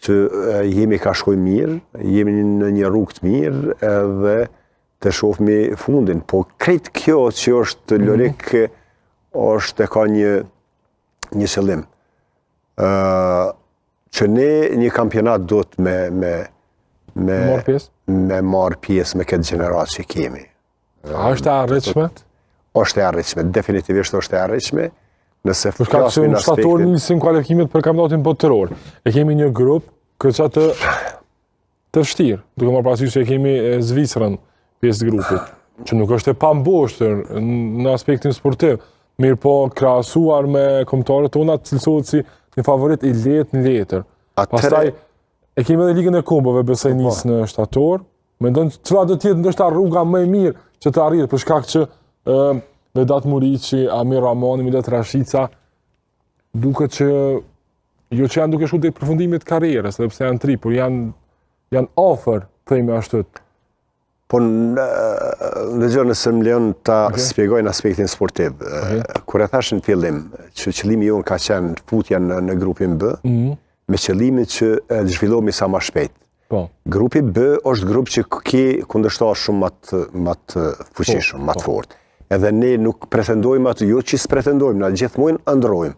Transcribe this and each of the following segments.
që jemi ka shkoj mirë, jemi në një rrugë të mirë edhe të shofmi fundin. Po krejt kjo që është Lorik është e ka një qëllim. Që ne një kampionat do të me marë pjesë me këtë gjenerat që kemi. A është e arritshme? është e arritshme, definitivisht është e arritshme. Nëse për shkak se në shtator nisin kualifikimet për kampionatin botëror. E kemi një grup këça të vështirë, duke marrë parasysh se kemi Zvicrën pjesë grupit, që nuk është e pamboshtur në aspektin sportiv, mirë po krahasuar me kombëtarët tona cilësohet si një favorit i lehtë në letër. Pastaj e kemi edhe Ligën e Kombëve, besoj nis në shtator. Mendon çfarë do të jetë ndoshta rruga më e mirë që të arrihet për shkak që Vedat Muriqi, Amir Ramani, Milet Rashica, duket që jo që janë duke shku të përfundimit të karrierës, sepse janë tri, por janë ofër, thejme ashtu. Po në gjë nëse më lejon ta shpjegojnë aspektin sportiv. Kur e thash në fillim që qëllimi jonë ka qenë futja në grupin B, me qëllimin që të zhvillohemi sa më shpejt. Grupi B është grup që ke kundërshtar shumë më të fuqishëm, më të fortë. Edhe ne nuk pretendojmë atë, jo që s'pretendojmë, na gjithmonë ëndrojmë.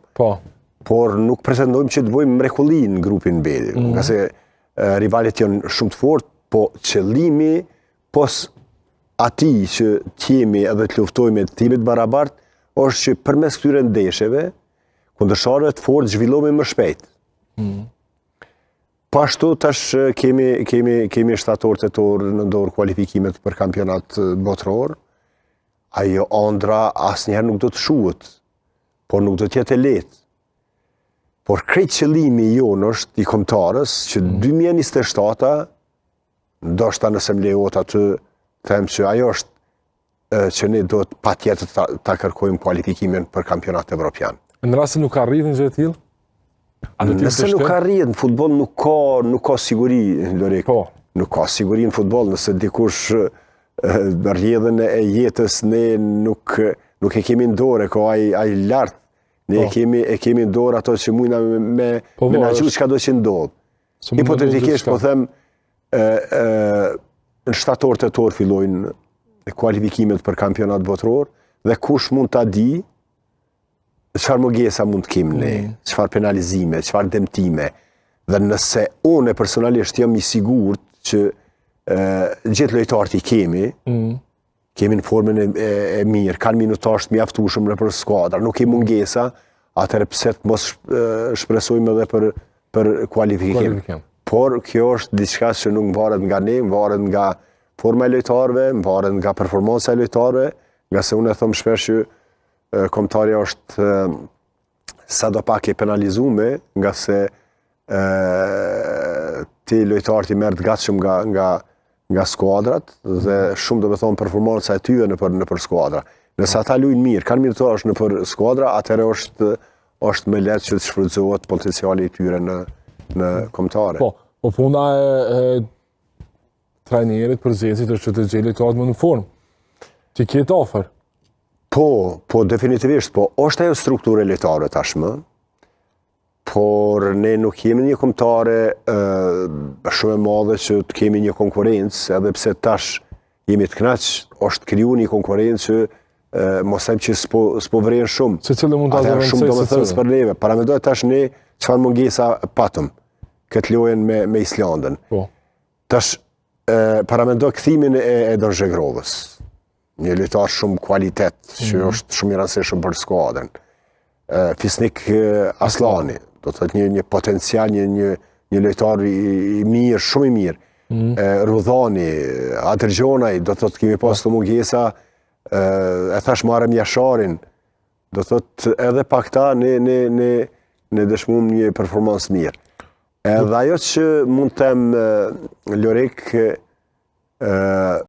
Por nuk pretendojmë që të bëjmë mrekulli në grupin B. Nga se rivalet janë shumë të fortë, po qëllimi pos ati që t'jemi edhe të luftojmë të timit barabart, është që përmes këtyre ndeshjeve, kundërshtarëve të fortë zhvillohemi më shpejt. Po ashtu tash kemi shtator tetor në dorë kualifikimet për kampionat botëror. Ajo ëndra asnjëherë nuk do të shuhet, por nuk do të jetë e lehtë. Por krejt qëllimi jonë është i kombëtarës që 2027 ndoshta nëse më lejohet atë them që ajo është që ne do të patjetër ta kërkojmë kualifikimin për kampionat evropian. Në rast se nuk arritën gjë të tillë? Nëse nuk arrit në futboll nuk ka siguri, Lorik. Nuk ka siguri në futboll nëse dikush rrjedhën e jetës ne nuk e kemi në dorë, ka ai lart. Ne e kemi në dorë ato që mujna me menaxhu çka do që ndodh. Hipotetikisht po them në shtator tetor fillojnë kualifikimet për kampionat botëror dhe kush mund ta di çfarë mungesa mund të kemi ne, çfarë penalizime, çfarë dëmtime. Dhe nëse unë personalisht jam i sigurt që gjithë lojtarët i kemi në formën e mirë, kanë minutazh të mjaftueshëm nëpër skuadra, nuk kemi mungesa, atëherë pse të mos shpresojmë edhe për kualifikim. Por kjo është diçka që nuk varet nga ne, varet nga forma e lojtarëve, varet nga performanca e lojtarëve, nga se unë e them shpesh që kombëtarja është sadopak e penalizuar, nga se ti lojtarët i merr të gatshëm nga skuadrat dhe shumë do të thonë performanca e tyre nëpër skuadra. Nëse ata luajnë mirë, kanë minutazh nëpër skuadra, atëherë është më lehtë që të shfrytëzohet potenciali i tyre në kombëtare. Po puna e trajnerit përzisit është që të gjejë lojtarët më në formë. Ti ke ofër. Po definitivisht, po është ajo struktura e lojtarëve tashmë. Por ne nuk jemi një kombëtare shumë e madhe që të kemi një konkurrencë, edhe pse tash jemi të kënaq, është kriju një konkurrencë që mos them që s'po vren shumë. Secili mund ta zëvendësoj shumë domethënë për neve. Paramendoj tash ne çfarë mungesa patëm këtë lojën me Islandën. Tash paramendoj kthimin e Don Zhegrovës. Një lojtar shumë kualitet, që është shumë i rëndësishëm për skuadrën. Fisnik Aslani, do të thotë një potencial, një lojtar i mirë, shumë i mirë. Rudhani, Adrgjonaj, do të thotë kemi pas të mungesa, e thash marrëm Jasharin, do të thotë edhe pa këta ne dëshmojmë një performancë mirë. Edhe ajo që mund të them Lorik